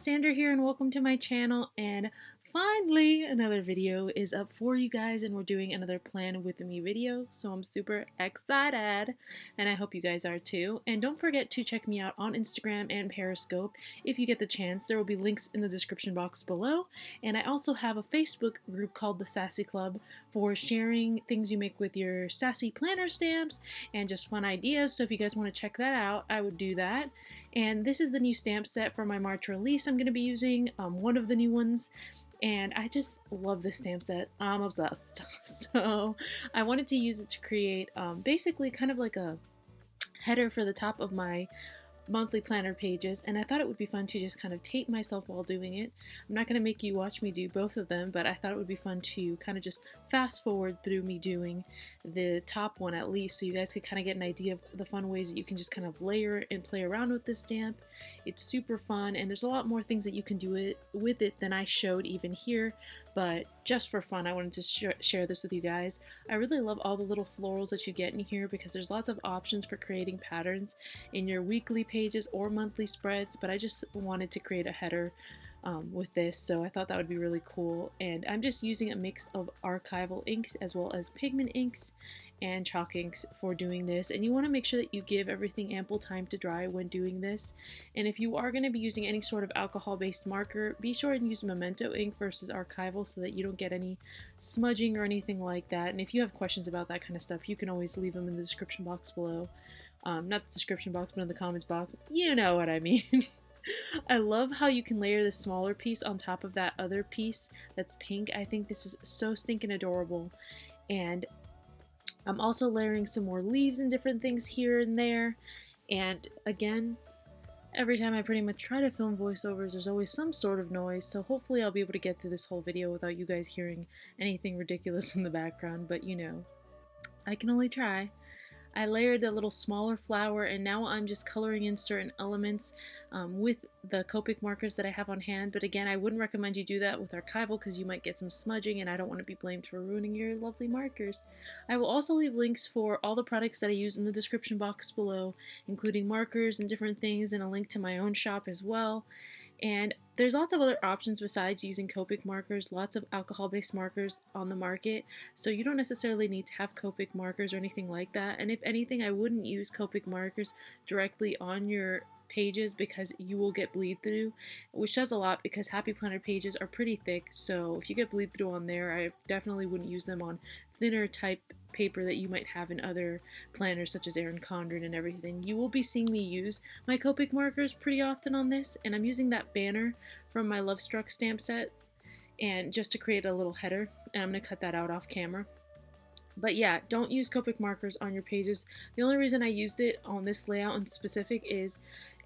Sandra here and welcome to my channel, and finally another video is up for you guys and we're doing another plan with me video, so I'm super excited and I hope you guys are too. And don't forget to check me out on Instagram and Periscope if you get the chance. There will be links in the description box below, and I also have a Facebook group called TheSassyClub for sharing things you make with your sassy planner stamps and just fun ideas. So if you guys want to check that out, I would do that. And this is the new stamp set for my March release I'm going to be using, one of the new ones. And I just love this stamp set. I'm obsessed. So I wanted to use it to create basically kind of like a header for the top of my monthly planner pages, and I thought it would be fun to just kind of tape myself while doing it. I'm not going to make you watch me do both of them, but I thought it would be fun to kind of just fast forward through me doing the top one at least, so you guys could kind of get an idea of the fun ways that you can just kind of layer and play around with this stamp. It's super fun, and there's a lot more things that you can do with it than I showed even here, but just for fun I wanted to share this with you guys. I really love all the little florals that you get in here because there's lots of options for creating patterns in your weekly pages or monthly spreads, but I just wanted to create a header with this, so I thought that would be really cool. And I'm just using a mix of archival inks as well as pigment inks and chalk inks for doing this, and you want to make sure that you give everything ample time to dry when doing this. And if you are going to be using any sort of alcohol based marker, be sure and use memento ink versus archival so that you don't get any smudging or anything like that. And if you have questions about that kind of stuff, you can always leave them in the description box below. Not the description box, but in the comments box. You know what I mean. I love how you can layer this smaller piece on top of that other piece that's pink. I think this is so stinking adorable. And I'm also layering some more leaves and different things here and there. And again, every time I pretty much try to film voiceovers, there's always some sort of noise, so hopefully I'll be able to get through this whole video without you guys hearing anything ridiculous in the background, but you know, I can only try. I layered a little smaller flower, and now I'm just coloring in certain elements with the Copic markers that I have on hand. But again, I wouldn't recommend you do that with archival because you might get some smudging, and I don't want to be blamed for ruining your lovely markers. I will also leave links for all the products that I use in the description box below, including markers and different things, and a link to my own shop as well. And there's lots of other options besides using Copic markers, lots of alcohol-based markers on the market, so you don't necessarily need to have Copic markers or anything like that. And if anything, I wouldn't use Copic markers directly on your pages because you will get bleed through, which says a lot because Happy Planner pages are pretty thick, so if you get bleed through on there, I definitely wouldn't use them on thinner type paper that you might have in other planners such as Erin Condren and everything. You will be seeing me use my Copic markers pretty often on this, and I'm using that banner from my Love Struck stamp set and just to create a little header, and I'm going to cut that out off camera. But yeah, don't use Copic markers on your pages. The only reason I used it on this layout in specific is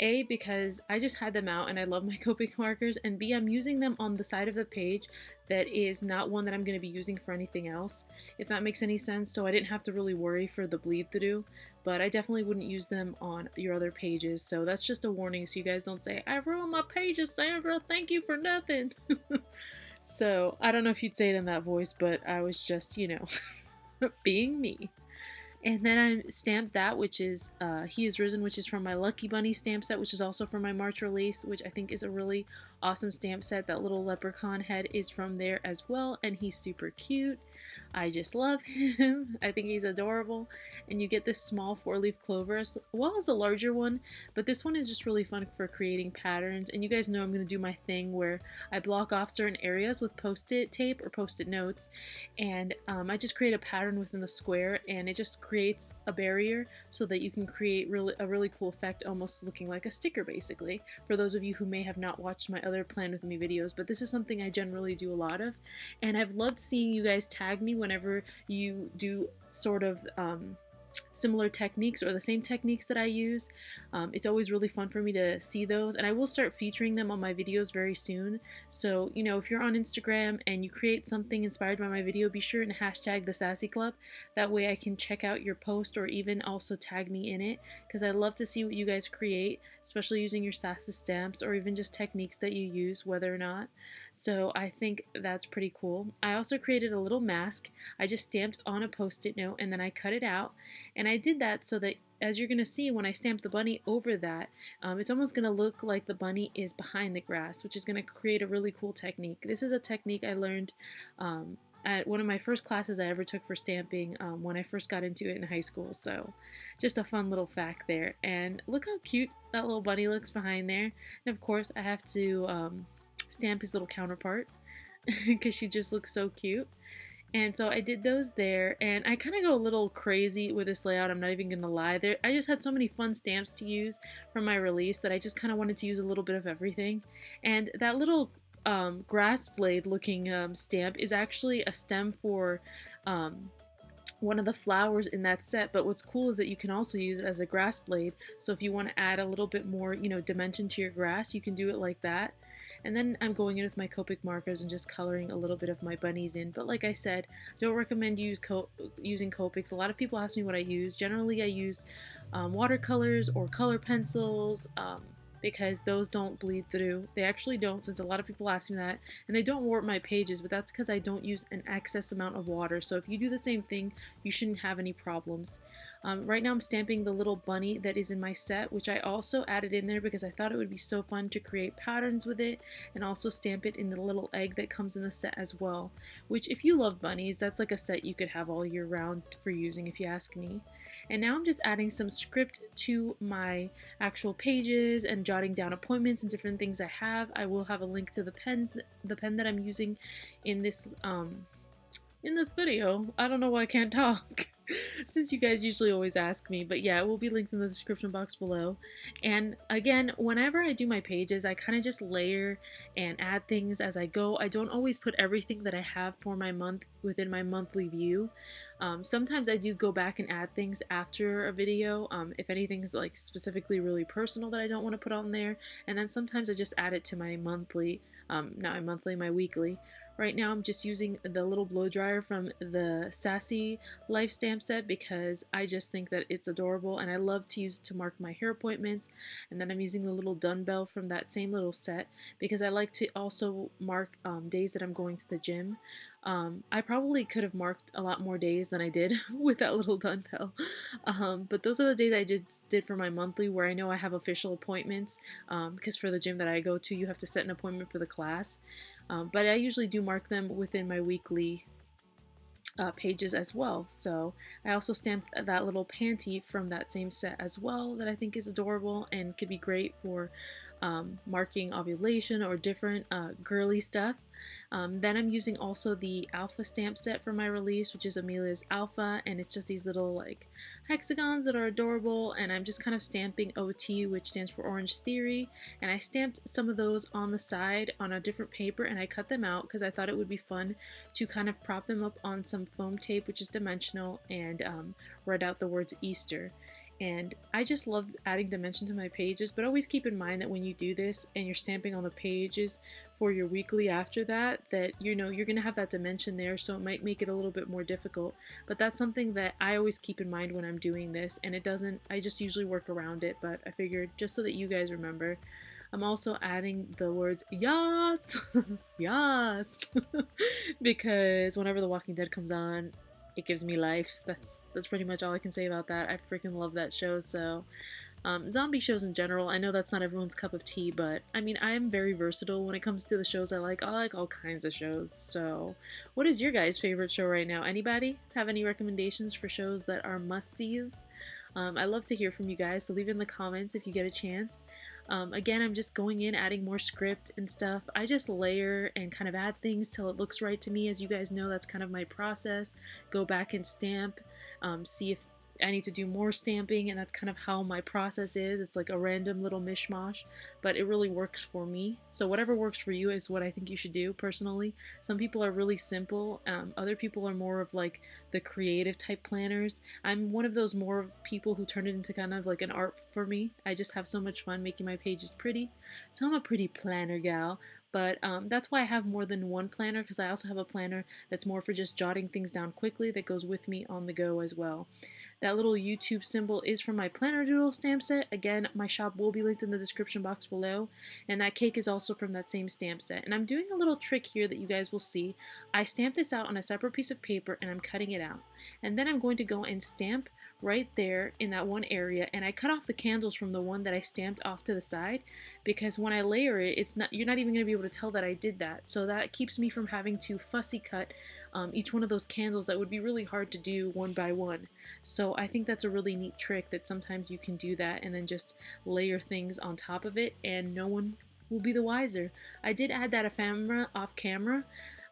A, because I just had them out and I love my Copic markers, and B, I'm using them on the side of the page that is not one that I'm going to be using for anything else, if that makes any sense, so I didn't have to really worry for the bleed through, but I definitely wouldn't use them on your other pages, so that's just a warning so you guys don't say, I ruined my pages, Sandra, thank you for nothing. So, I don't know if you'd say it in that voice, but I was just, you know, being me. And then I stamped that, which is He Is Risen, which is from my Lucky Bunny stamp set, which is also from my March release, which I think is a really awesome stamp set. That little leprechaun head is from there as well, and he's super cute. I just love him. I think he's adorable. And you get this small 4-leaf clover as well as a larger one, but this one is just really fun for creating patterns. And you guys know I'm going to do my thing where I block off certain areas with post-it tape or post-it notes, and I just create a pattern within the square, and it just creates a barrier so that you can create a really cool effect, almost looking like a sticker basically, for those of you who may have not watched my other Plan With Me videos. But this is something I generally do a lot of, and I've loved seeing you guys tag me whenever you do sort of similar techniques or the same techniques that I use. It's always really fun for me to see those, and I will start featuring them on my videos very soon. So, you know, if you're on Instagram and you create something inspired by my video, be sure and hashtag TheSassyClub. That way I can check out your post or even also tag me in it, because I love to see what you guys create, especially using your sassy stamps or even just techniques that you use, whether or not. So I think that's pretty cool. I also created a little mask. I just stamped on a post-it note and then I cut it out, and I did that so that as you're going to see when I stamp the bunny over that, it's almost going to look like the bunny is behind the grass, which is going to create a really cool technique. This is a technique I learned at one of my first classes I ever took for stamping when I first got into it in high school. So just a fun little fact there. And look how cute that little bunny looks behind there. And of course I have to stamp his little counterpart because she just looks so cute. And so I did those there, and I kind of go a little crazy with this layout, I'm not even going to lie. I just had so many fun stamps to use from my release that I just kind of wanted to use a little bit of everything. And that little grass blade looking stamp is actually a stem for one of the flowers in that set, but what's cool is that you can also use it as a grass blade. So if you want to add a little bit more, you know, dimension to your grass, you can do it like that. And then I'm going in with my Copic markers and just coloring a little bit of my bunnies in. But like I said, don't recommend using Copics. A lot of people ask me what I use. Generally I use watercolors or color pencils because those don't bleed through. They actually don't, since a lot of people ask me that. And they don't warp my pages, but that's because I don't use an excess amount of water. So if you do the same thing, you shouldn't have any problems. Right now I'm stamping the little bunny that is in my set, which I also added in there because I thought it would be so fun to create patterns with it and also stamp it in the little egg that comes in the set as well. Which, if you love bunnies, that's like a set you could have all year round for using if you ask me. And now I'm just adding some script to my actual pages and jotting down appointments and different things I have. I will have a link to the pen that I'm using in this video. I don't know why I can't talk. Since you guys usually always ask me, but yeah, it will be linked in the description box below. And again, whenever I do my pages, I kind of just layer and add things as I go. I don't always put everything that I have for my month within my monthly view. Sometimes I do go back and add things after a video, if anything's like specifically really personal that I don't want to put on there, and then sometimes I just add it to my monthly, my weekly. Right now I'm just using the little blow dryer from the Sassy Life stamp set because I just think that it's adorable and I love to use it to mark my hair appointments. And then I'm using the little dumbbell from that same little set because I like to also mark days that I'm going to the gym. I probably could have marked a lot more days than I did with that little dumbbell. But those are the days I just did for my monthly where I know I have official appointments because for the gym that I go to you have to set an appointment for the class. But I usually do mark them within my weekly pages as well. So I also stamped that little panty from that same set as well that I think is adorable and could be great for marking ovulation or different girly stuff. Then I'm using also the Alpha stamp set for my release, which is Amelia's Alpha, and it's just these little like hexagons that are adorable, and I'm just kind of stamping OT, which stands for Orange Theory, and I stamped some of those on the side on a different paper and I cut them out because I thought it would be fun to kind of prop them up on some foam tape, which is dimensional, and write out the words Easter. And I just love adding dimension to my pages, but always keep in mind that when you do this and you're stamping on the pages for your weekly after that, you know you're going to have that dimension there, so it might make it a little bit more difficult. But that's something that I always keep in mind when I'm doing this, and I just usually work around it, but I figured just so that you guys remember. I'm also adding the words yas, yas, because whenever The Walking Dead comes on, it gives me life. That's pretty much all I can say about that. I freaking love that show. So zombie shows in general, I know that's not everyone's cup of tea, but I mean, I am very versatile when it comes to the shows I like. I like all kinds of shows. So what is your guys' favorite show right now? Anybody have any recommendations for shows that are must-sees? I love to hear from you guys, so leave it in the comments if you get a chance. Again, I'm just going in, adding more script and stuff. I just layer and kind of add things till it looks right to me. As you guys know, that's kind of my process. Go back and stamp, see if I need to do more stamping, and that's kind of how my process is. It's like a random little mishmash, but it really works for me. So whatever works for you is what I think you should do personally. Some people are really simple. Other people are more of like the creative type planners. I'm one of those more of people who turn it into kind of like an art for me. I just have so much fun making my pages pretty. So I'm a pretty planner gal. But that's why I have more than one planner, because I also have a planner that's more for just jotting things down quickly that goes with me on the go as well. That little YouTube symbol is from my Planner Doodle stamp set. Again, my shop will be linked in the description box below. And that cake is also from that same stamp set. And I'm doing a little trick here that you guys will see. I stamped this out on a separate piece of paper and I'm cutting it out. And then I'm going to go and stamp right there in that one area, and I cut off the candles from the one that I stamped off to the side, because when I layer it, you're not even going to be able to tell that I did that. So that keeps me from having to fussy cut each one of those candles. That would be really hard to do one by one. So I think that's a really neat trick, that sometimes you can do that and then just layer things on top of it and no one will be the wiser. I did add that ephemera off camera,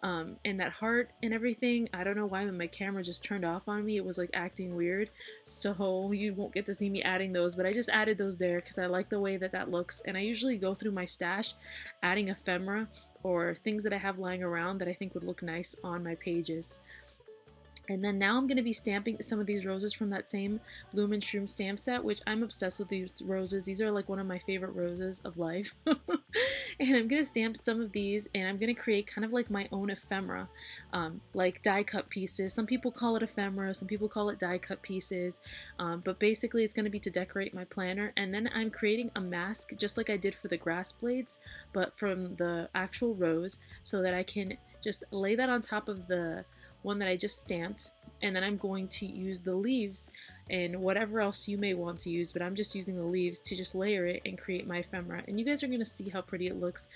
and that heart and everything. I don't know why my camera just turned off on me. It was like acting weird, so you won't get to see me adding those, but I just added those there because I like the way that that looks. And I usually go through my stash adding ephemera or things that I have lying around that I think would look nice on my pages. And then now I'm going to be stamping some of these roses from that same Bloom and Shroom stamp set, which I'm obsessed with these roses. These are like one of my favorite roses of life. And I'm going to stamp some of these, and I'm going to create kind of like my own ephemera, like die cut pieces. Some people call it ephemera, some people call it die cut pieces, but basically it's going to be to decorate my planner. And then I'm creating a mask just like I did for the grass blades, but from the actual rose, so that I can just lay that on top of the one that I just stamped, and then I'm going to use the leaves and whatever else you may want to use, but I'm just using the leaves to just layer it and create my ephemera. And you guys are going to see how pretty it looks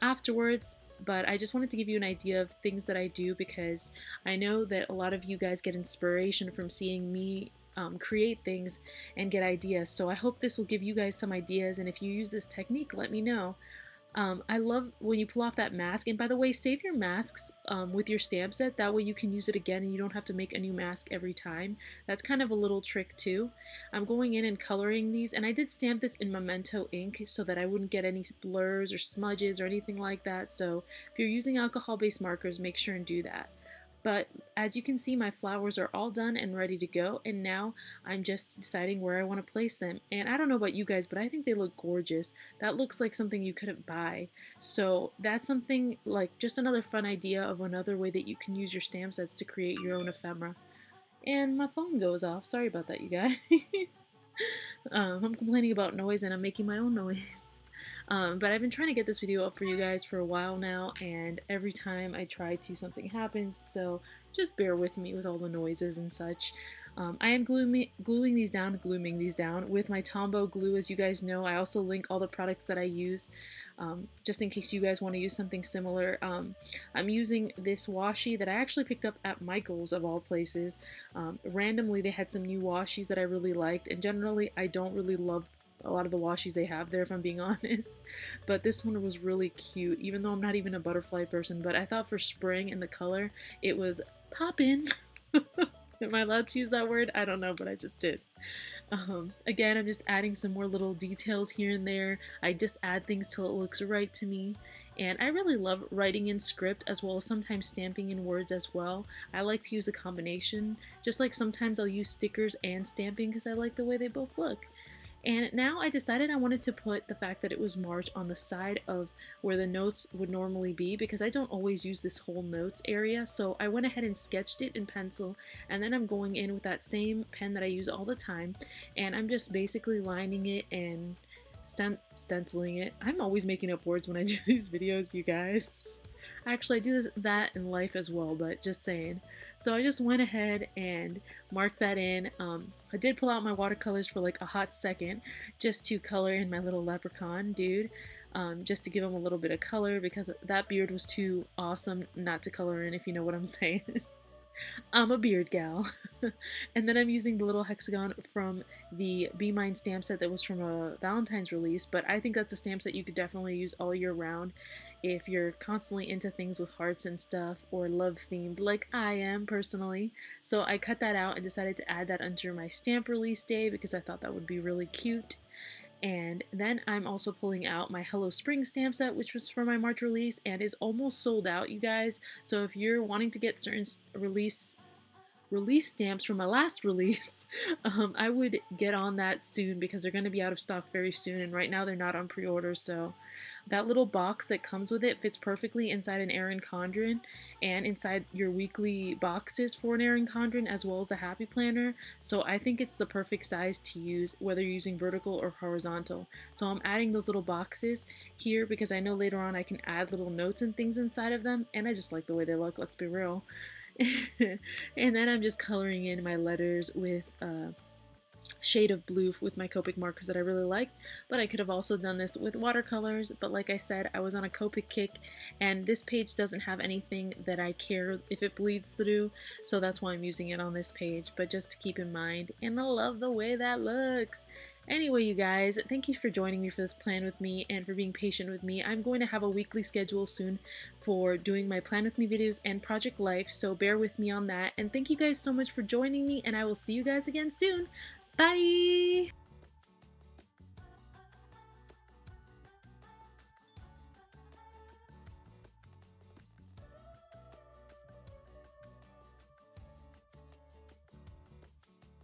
afterwards, but I just wanted to give you an idea of things that I do, because I know that a lot of you guys get inspiration from seeing me create things and get ideas. So I hope this will give you guys some ideas, and if you use this technique, let me know. I love when you pull off that mask. And by the way, save your masks with your stamp set. That way you can use it again and you don't have to make a new mask every time. That's kind of a little trick too. I'm going in and coloring these, and I did stamp this in Memento ink so that I wouldn't get any blurs or smudges or anything like that. So if you're using alcohol-based markers, make sure and do that. But as you can see, my flowers are all done and ready to go, and now I'm just deciding where I want to place them. And I don't know about you guys, but I think they look gorgeous. That looks like something you couldn't buy. So that's something, like, just another fun idea of another way that you can use your stamp sets to create your own ephemera. And my phone goes off. Sorry about that, you guys. I'm complaining about noise and I'm making my own noise. But I've been trying to get this video up for you guys for a while now, and every time I try to, something happens, so just bear with me with all the noises and such. I am gluing these down with my Tombow glue. As you guys know, I also link all the products that I use, just in case you guys want to use something similar. I'm using this washi that I actually picked up at Michael's, of all places. Randomly, they had some new washies that I really liked, and generally I don't really love a lot of the washies they have there, if I'm being honest, but this one was really cute, even though I'm not even a butterfly person. But I thought for spring and the color, it was poppin'. Am I allowed to use that word? I don't know, but I just did. Again, I'm just adding some more little details here and there. I just add things till it looks right to me. And I really love writing in script, as well as sometimes stamping in words as well. I like to use a combination, just like sometimes I'll use stickers and stamping because I like the way they both look. And now I decided I wanted to put the fact that it was March on the side of where the notes would normally be, because I don't always use this whole notes area. So I went ahead and sketched it in pencil, and then I'm going in with that same pen that I use all the time, and I'm just basically lining it and stenciling it. I'm always making up words when I do these videos, you guys. Actually, I do that in life as well, but just saying. So I just went ahead and marked that in. I did pull out my watercolors for like a hot second just to color in my little leprechaun dude, just to give him a little bit of color, because that beard was too awesome not to color in, if you know what I'm saying. I'm a beard gal. And then I'm using the little hexagon from the Be Mine stamp set that was from a Valentine's release, but I think that's a stamp set you could definitely use all year round if you're constantly into things with hearts and stuff, or love themed like I am personally. So I cut that out and decided to add that under my stamp release day because I thought that would be really cute. And then I'm also pulling out my Hello Spring stamp set, which was for my March release and is almost sold out, you guys. So if you're wanting to get certain release stamps from my last release, I would get on that soon, because they're going to be out of stock very soon, and right now they're not on pre-order. So that little box that comes with it fits perfectly inside an Erin Condren and inside your weekly boxes for an Erin Condren, as well as the Happy Planner. So I think it's the perfect size to use, whether you're using vertical or horizontal. So I'm adding those little boxes here because I know later on I can add little notes and things inside of them, and I just like the way they look, let's be real. And then I'm just coloring in my letters with shade of blue with my Copic markers that I really liked, but I could have also done this with watercolors. But like I said, I was on a Copic kick, and this page doesn't have anything that I care if it bleeds through, so that's why I'm using it on this page. But just to keep in mind, and I love the way that looks. Anyway, you guys, thank you for joining me for this plan with me and for being patient with me. I'm going to have a weekly schedule soon for doing my plan with me videos and Project Life, so bear with me on that. And thank you guys so much for joining me, and I will see you guys again soon. Bye!